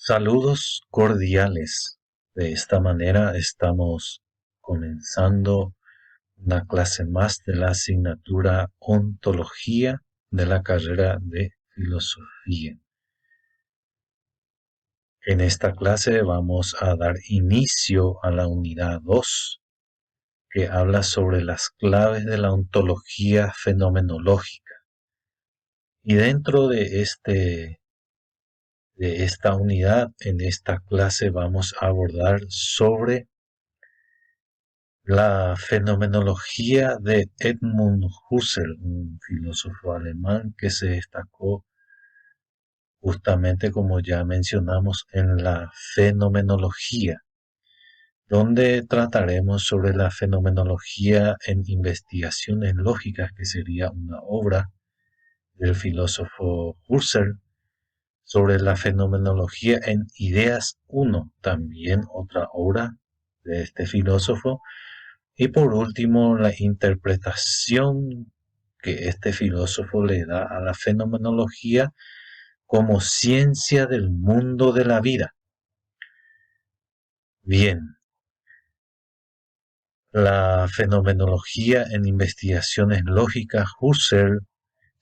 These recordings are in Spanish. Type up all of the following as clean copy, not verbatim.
Saludos cordiales. De esta manera estamos comenzando una clase más de la asignatura Ontología de la carrera de Filosofía. En esta clase vamos a dar inicio a la unidad 2, que habla sobre las claves de la ontología fenomenológica. Y dentro de esta unidad, en esta clase vamos a abordar sobre la fenomenología de Edmund Husserl, un filósofo alemán que se destacó justamente, como ya mencionamos, en la fenomenología, donde trataremos sobre la fenomenología en investigaciones lógicas, que sería una obra del filósofo Husserl, sobre la fenomenología en Ideas 1, también otra obra de este filósofo. Y por último, la interpretación que este filósofo le da a la fenomenología como ciencia del mundo de la vida. Bien, la fenomenología en investigaciones lógicas, Husserl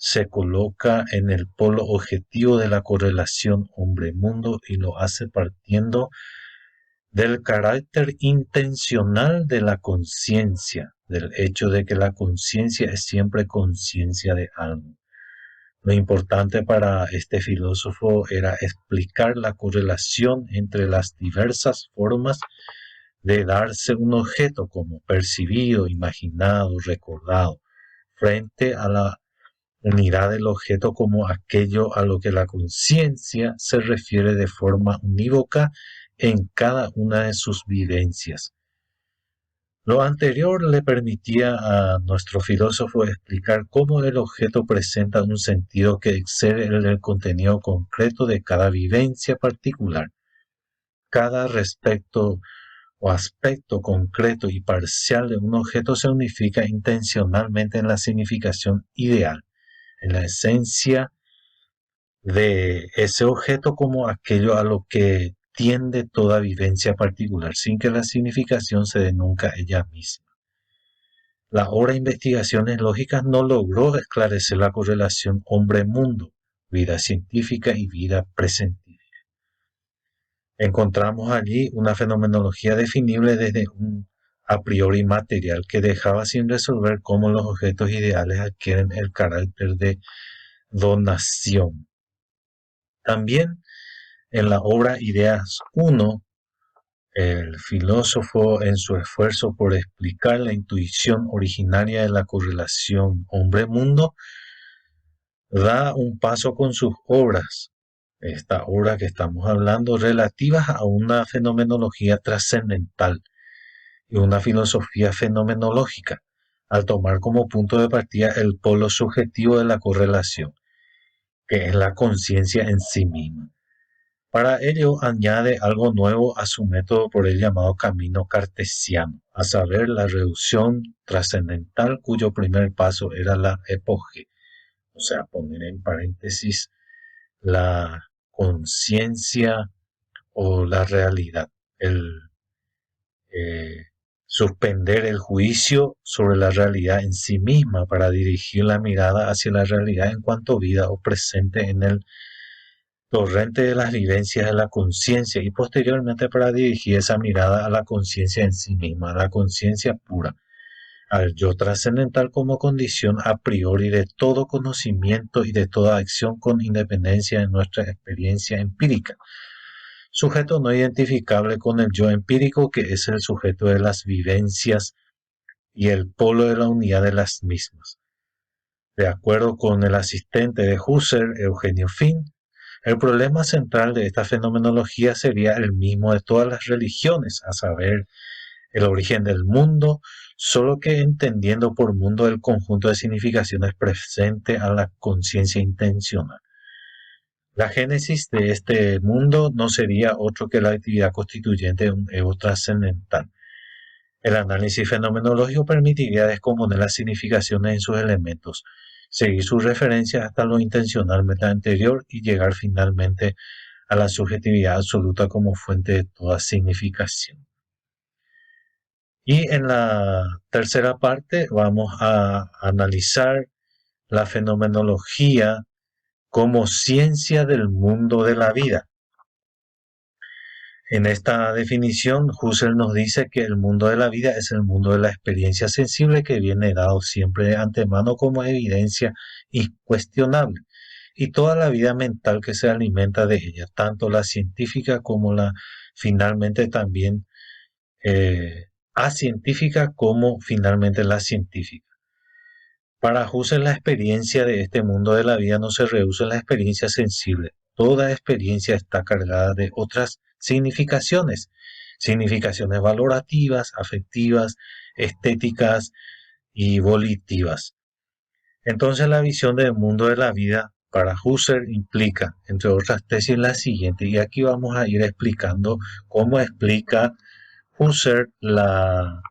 se coloca en el polo objetivo de la correlación hombre-mundo y lo hace partiendo del carácter intencional de la conciencia, del hecho de que la conciencia es siempre conciencia de algo. Lo importante para este filósofo era explicar la correlación entre las diversas formas de darse un objeto como percibido, imaginado, recordado, frente a la unidad del objeto como aquello a lo que la conciencia se refiere de forma unívoca en cada una de sus vivencias. Lo anterior le permitía a nuestro filósofo explicar cómo el objeto presenta un sentido que excede el contenido concreto de cada vivencia particular. Cada respecto o aspecto concreto y parcial de un objeto se unifica intencionalmente en la significación ideal, en la esencia de ese objeto como aquello a lo que tiende toda vivencia particular, sin que la significación se dé nunca ella misma. La obra Investigaciones Lógicas no logró esclarecer la correlación hombre-mundo, vida científica y vida presentífica. Encontramos allí una fenomenología definible desde un a priori material que dejaba sin resolver cómo los objetos ideales adquieren el carácter de donación. También en la obra Ideas 1, el filósofo, en su esfuerzo por explicar la intuición originaria de la correlación hombre-mundo, da un paso con sus obras, esta obra que estamos hablando, relativas a una fenomenología trascendental y una filosofía fenomenológica, al tomar como punto de partida el polo subjetivo de la correlación, que es la conciencia en sí misma. Para ello añade algo nuevo a su método por el llamado camino cartesiano, a saber, la reducción trascendental, cuyo primer paso era la epoge, o sea, poner en paréntesis la conciencia o la realidad, el suspender el juicio sobre la realidad en sí misma para dirigir la mirada hacia la realidad en cuanto vida o presente en el torrente de las vivencias de la conciencia, y posteriormente para dirigir esa mirada a la conciencia en sí misma, a la conciencia pura, al yo trascendental como condición a priori de todo conocimiento y de toda acción con independencia de nuestra experiencia empírica. Sujeto no identificable con el yo empírico, que es el sujeto de las vivencias y el polo de la unidad de las mismas. De acuerdo con el asistente de Husserl, Eugenio Finn, el problema central de esta fenomenología sería el mismo de todas las religiones, a saber, el origen del mundo, solo que entendiendo por mundo el conjunto de significaciones presente a la conciencia intencional. La génesis de este mundo no sería otro que la actividad constituyente de un ego trascendental. El análisis fenomenológico permitiría descomponer las significaciones en sus elementos, seguir sus referencias hasta lo intencionalmente anterior y llegar finalmente a la subjetividad absoluta como fuente de toda significación. Y en la tercera parte vamos a analizar la fenomenología como ciencia del mundo de la vida. En esta definición, Husserl nos dice que el mundo de la vida es el mundo de la experiencia sensible que viene dado siempre de antemano como evidencia incuestionable, y toda la vida mental que se alimenta de ella, tanto la científica como la finalmente también acientífica como finalmente la científica. Para Husserl, la experiencia de este mundo de la vida no se reduce a la experiencia sensible. Toda experiencia está cargada de otras significaciones, significaciones valorativas, afectivas, estéticas y volitivas. Entonces, la visión del mundo de la vida para Husserl implica, entre otras tesis, la siguiente, y aquí vamos a ir explicando cómo explica Husserl la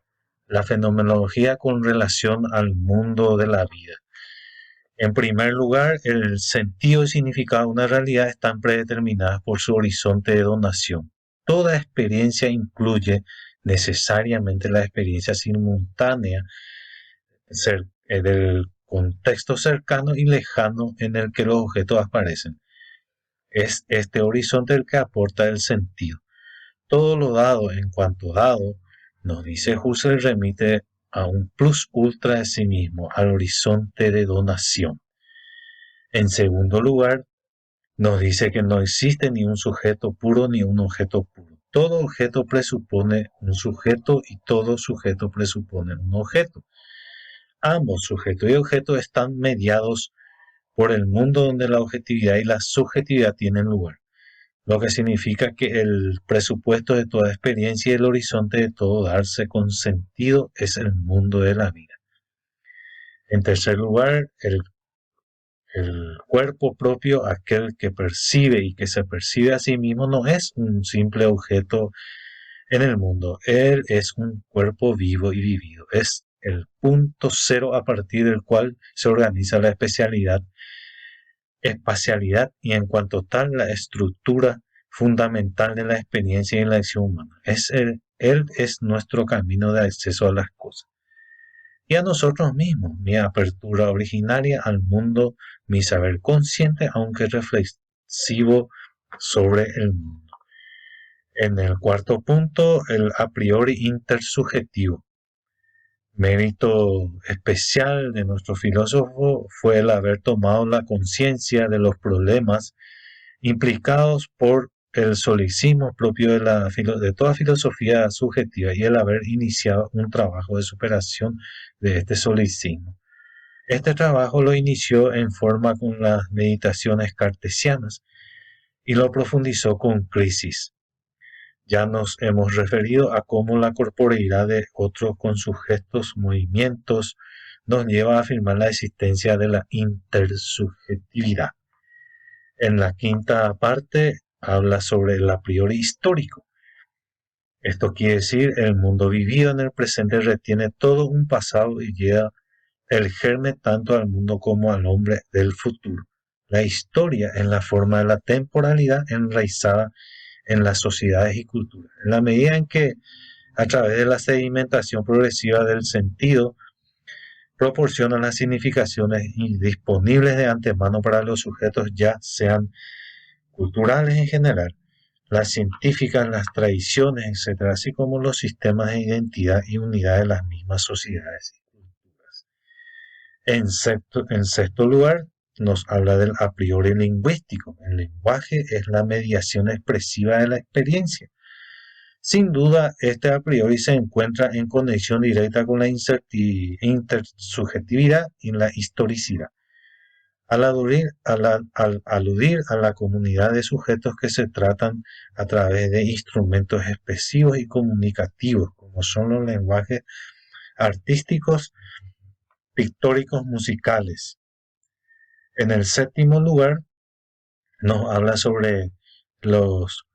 fenomenología con relación al mundo de la vida. En primer lugar, el sentido y significado de una realidad están predeterminadas por su horizonte de donación. Toda experiencia incluye necesariamente la experiencia simultánea del contexto cercano y lejano en el que los objetos aparecen. Es este horizonte el que aporta el sentido. Todo lo dado en cuanto dado, nos dice Husserl, remite a un plus ultra de sí mismo, al horizonte de donación. En segundo lugar, nos dice que no existe ni un sujeto puro ni un objeto puro. Todo objeto presupone un sujeto y todo sujeto presupone un objeto. Ambos, sujeto y objeto, están mediados por el mundo donde la objetividad y la subjetividad tienen lugar, lo que significa que el presupuesto de toda experiencia y el horizonte de todo darse con sentido es el mundo de la vida. En tercer lugar, el cuerpo propio, aquel que percibe y que se percibe a sí mismo, no es un simple objeto en el mundo. Él es un cuerpo vivo y vivido. Es el punto cero a partir del cual se organiza la espacialidad y en cuanto tal la estructura fundamental de la experiencia y la acción humana. Él es nuestro camino de acceso a las cosas. Y a nosotros mismos, mi apertura originaria al mundo, mi saber consciente, aunque reflexivo sobre el mundo. En el cuarto punto, el a priori intersubjetivo. Mérito especial de nuestro filósofo fue el haber tomado la conciencia de los problemas implicados por el solicismo propio de toda filosofía subjetiva y el haber iniciado un trabajo de superación de este solicismo. Este trabajo lo inició en forma con las meditaciones cartesianas y lo profundizó con Crisis. Ya nos hemos referido a cómo la corporeidad de otro con sus gestos, movimientos, nos lleva a afirmar la existencia de la intersubjetividad. En la quinta parte habla sobre el a priori histórico. Esto quiere decir, el mundo vivido en el presente retiene todo un pasado y lleva el germen tanto al mundo como al hombre del futuro. La historia en la forma de la temporalidad enraizada en las sociedades y culturas. En la medida en que, a través de la sedimentación progresiva del sentido, proporcionan las significaciones disponibles de antemano para los sujetos, ya sean culturales en general, las científicas, las tradiciones, etc., así como los sistemas de identidad y unidad de las mismas sociedades y culturas. En sexto lugar, nos habla del a priori lingüístico. El lenguaje es la mediación expresiva de la experiencia. Sin duda, este a priori se encuentra en conexión directa con la intersubjetividad y la historicidad. Al aludir a la comunidad de sujetos que se tratan a través de instrumentos expresivos y comunicativos, como son los lenguajes artísticos, pictóricos, musicales. En el séptimo lugar, nos habla sobre los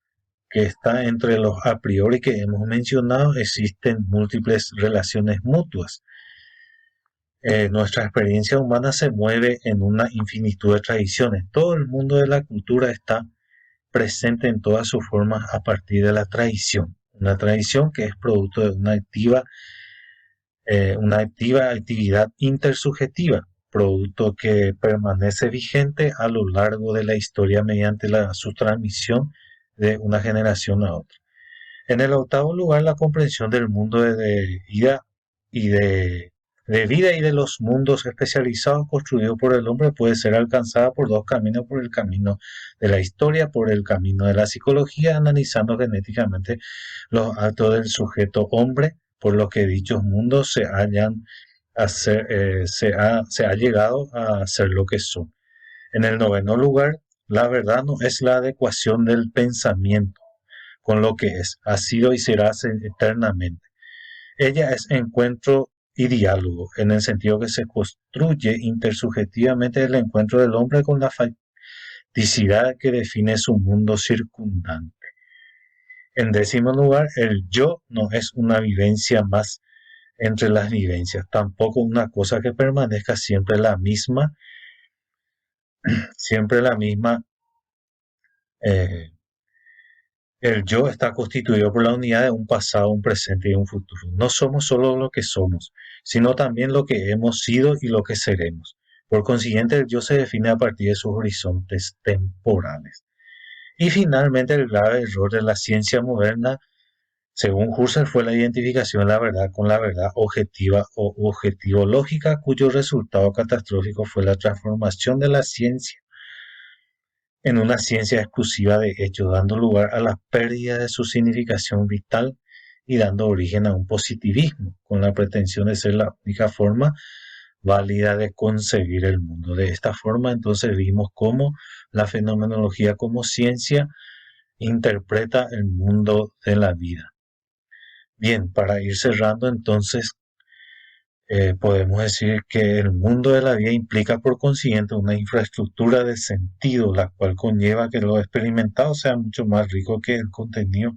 que está entre los a priori que hemos mencionado. Existen múltiples relaciones mutuas. Nuestra experiencia humana se mueve en una infinitud de tradiciones. Todo el mundo de la cultura está presente en todas sus formas a partir de la tradición. Una tradición que es producto de una activa actividad intersubjetiva, producto que permanece vigente a lo largo de la historia mediante su transmisión de una generación a otra. En el octavo lugar, la comprensión del mundo de vida y de vida y de los mundos especializados construidos por el hombre puede ser alcanzada por dos caminos: por el camino de la historia, por el camino de la psicología, analizando genéticamente los actos del sujeto hombre, por lo que dichos mundos se ha llegado a ser lo que son. En el noveno lugar, la verdad no es la adecuación del pensamiento con lo que es, ha sido y será eternamente. Ella es encuentro y diálogo, en el sentido que se construye intersubjetivamente el encuentro del hombre con la facticidad que define su mundo circundante. En décimo lugar, el yo no es una vivencia más entre las vivencias, tampoco una cosa que permanezca siempre la misma. El yo está constituido por la unidad de un pasado, un presente y un futuro. No somos solo lo que somos, sino también lo que hemos sido y lo que seremos. Por consiguiente, el yo se define a partir de sus horizontes temporales. Y finalmente, el grave error de la ciencia moderna, según Husserl, fue la identificación de la verdad con la verdad objetiva o objetivo-lógica, cuyo resultado catastrófico fue la transformación de la ciencia en una ciencia exclusiva de hechos, dando lugar a la pérdida de su significación vital y dando origen a un positivismo, con la pretensión de ser la única forma válida de concebir el mundo. De esta forma, entonces, vimos cómo la fenomenología como ciencia interpreta el mundo de la vida. Bien, para ir cerrando, entonces, podemos decir que el mundo de la vida implica por consiguiente una infraestructura de sentido, la cual conlleva que lo experimentado sea mucho más rico que el contenido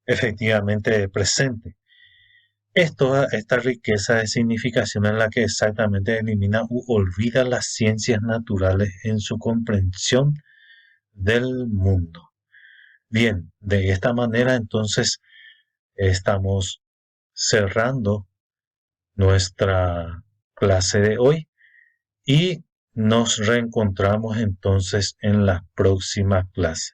efectivamente presente. Esta riqueza de significación en la que exactamente elimina u olvida las ciencias naturales en su comprensión del mundo. Bien, de esta manera entonces estamos cerrando nuestra clase de hoy y nos reencontramos entonces en la próxima clase.